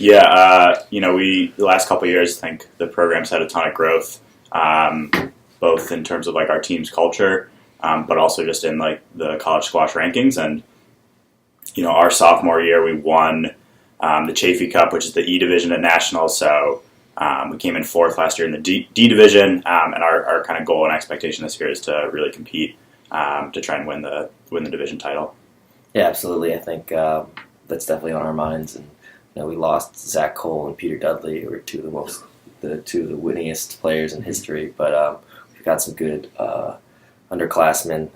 The last couple of years, I think the program's had a ton of growth, both in terms of like our team's culture, but also just in like the college squash rankings. And our sophomore year, we won the Chafee Cup, which is the E division at nationals. So we came in 4th last year in the D division, and our kind of goal and expectation this year is to really compete to try and win the division title. Yeah, absolutely. I think that's definitely on our minds. And we lost Zach Cole and Peter Dudley, who were two of the winningest players in history. But we've got some good underclassmen.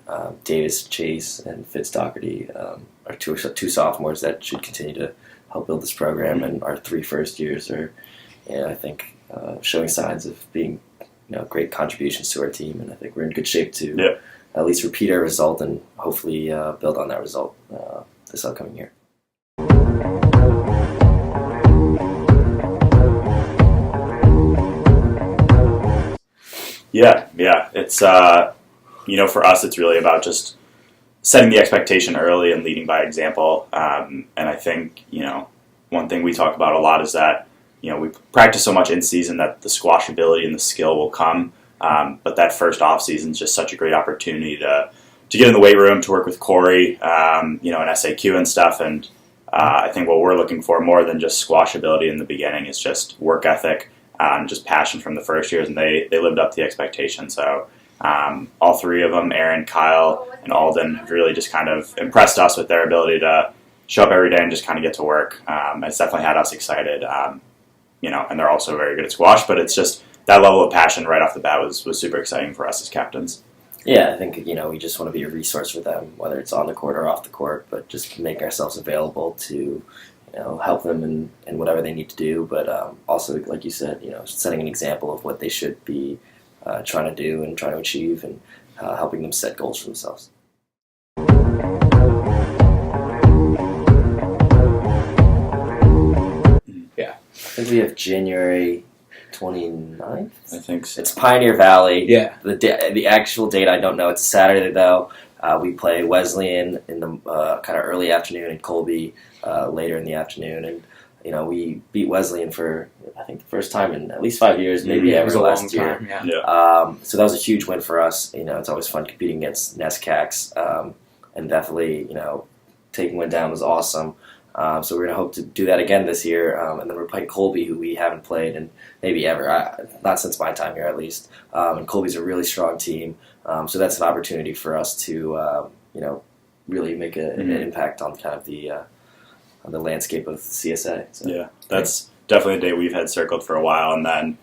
Davis Chase and Fitz Doherty are two sophomores that should continue to help build this program. And our 3 first years are, I think, showing signs of being great contributions to our team. And I think we're in good shape to at least repeat our result and hopefully build on that result this upcoming year. Yeah. It's for us, it's really about just setting the expectation early and leading by example. And I think one thing we talk about a lot is that we practice so much in season that the squash ability and the skill will come. But that first off season is just such a great opportunity to get in the weight room, to work with Corey, and SAQ and stuff. And I think what we're looking for more than just squash ability in the beginning is just work ethic and just passion from the first years. And they lived up to the expectation. So all 3 of them, Aaron, Kyle, and Alden, have really just kind of impressed us with their ability to show up every day and just kind of get to work. It's definitely had us excited, and they're also very good at squash, but it's just that level of passion right off the bat was super exciting for us as captains. Yeah, I think, we just want to be a resource for them, whether it's on the court or off the court, but just make ourselves available to, help them in whatever they need to do. But also, like you said, setting an example of what they should be trying to do and trying to achieve, and helping them set goals for themselves. Yeah. I think we have January 29th? I think so. It's Pioneer Valley. Yeah. The actual date, I don't know. It's Saturday, though. We play Wesleyan in the kind of early afternoon and Colby later in the afternoon. And, we beat Wesleyan for, I think, the first time in at least 5 years, maybe ever last year. So that was a huge win for us. It's always fun competing against NESCACs. And definitely, taking one down was awesome. So we're going to hope to do that again this year. And then we're playing Colby, who we haven't played in maybe ever, not since my time here at least. And Colby's a really strong team. So that's an opportunity for us to, really make an impact on kind of on the landscape of CSA. So, yeah, that's definitely a day we've had circled for a while. And then,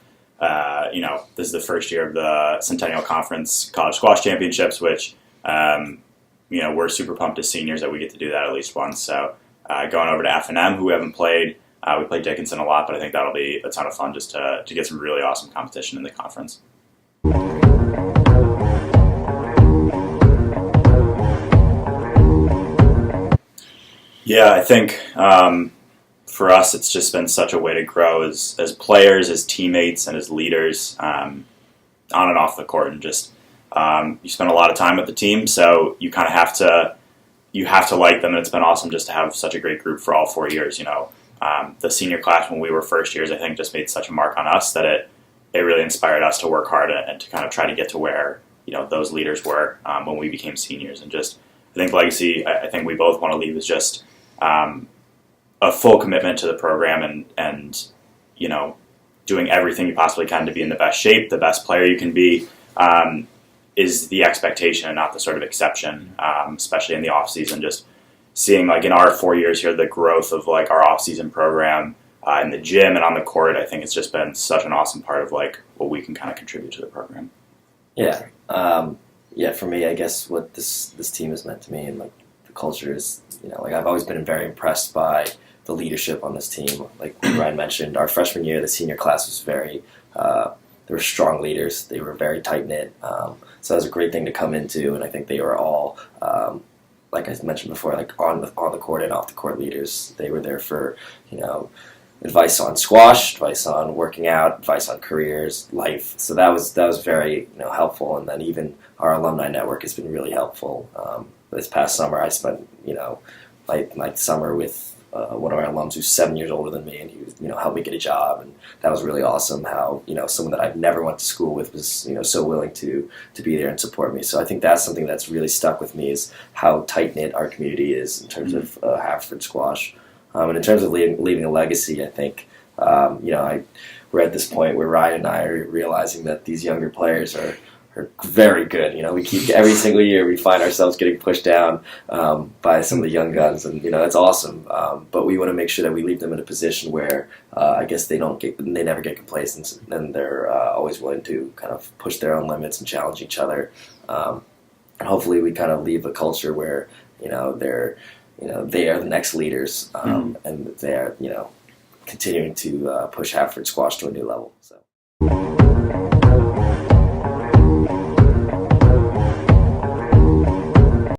this is the first year of the Centennial Conference College Squash Championships, which, we're super pumped as seniors that we get to do that at least once. So, going over to F&M, who we haven't played. We played Dickinson a lot, but I think that'll be a ton of fun just to get some really awesome competition in the conference. Yeah, I think for us it's just been such a way to grow as players, as teammates, and as leaders on and off the court. And just you spend a lot of time with the team, so you kind of have to like them, and it's been awesome just to have such a great group for all 4 years. The senior class when we were first years, I think, just made such a mark on us that it really inspired us to work hard and to kind of try to get to where those leaders were when we became seniors. And just I think legacy, I think we both want to leave is just a full commitment to the program and doing everything you possibly can to be in the best shape, the best player you can be. Is the expectation and not the sort of exception, especially in the off season. Just seeing in our 4 years here the growth of our off season program in the gym and on the court. I think it's just been such an awesome part of what we can kind of contribute to the program. Yeah, for me, I guess what this team has meant to me and the culture is I've always been very impressed by the leadership on this team. Like Ryan mentioned, our freshman year, the senior class was very. They were strong leaders. They were very tight-knit. So that was a great thing to come into, and I think they were all, like I mentioned before, on the court and off the court leaders. They were there for, advice on squash, advice on working out, advice on careers, life. So that was very helpful. And then even our alumni network has been really helpful. This past summer, I spent my summer with one of our alums who's 7 years older than me, and he helped me get a job, and that was really awesome. How someone that I've never went to school with was so willing to be there and support me. So I think that's something that's really stuck with me, is how tight knit our community is in terms of Haverford squash, and in terms of leaving a legacy. I think we're at this point where Ryan and I are realizing that these younger players are very good. We keep every single year we find ourselves getting pushed down by some of the young guns, and that's awesome. But we want to make sure that we leave them in a position where I guess they never get complacent, and they're always willing to kind of push their own limits and challenge each other. And hopefully we kind of leave a culture where they are the next leaders, and they're continuing to push Haverford squash to a new level. So.